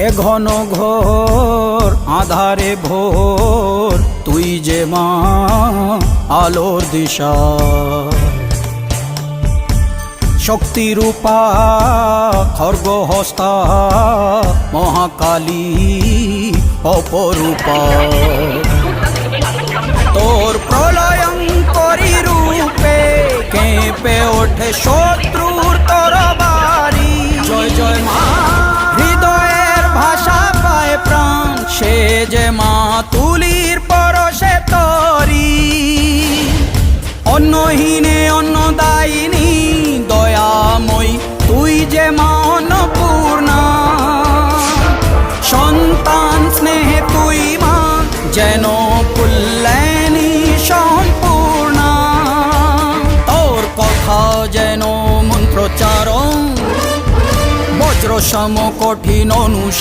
এ ঘন ঘোর আধারে ভোর তুই যে মা আলোর দিশা শক্তিরূপা খর্গহস্তা মহাকালী অপরূপা তোর প্রলয়ঙ্করী রূপে কেঁপে ওঠে শত্রুর তরবারি জয় জয় মা হৃদয়ের ভাষা পায় প্রাণ সে যে মা তুলির পরশে তরি অন্নহীনে অন্নদায়িনী দয়াময়ী তুই যে মা অন্নপূর্ণা সন্তান স্নেহে তুই মা যেন কল্যাণী সম্পূর্ণা তোর কথা যেন মন্ত্রোচ্চারণ বজ্র সম কঠিন অনু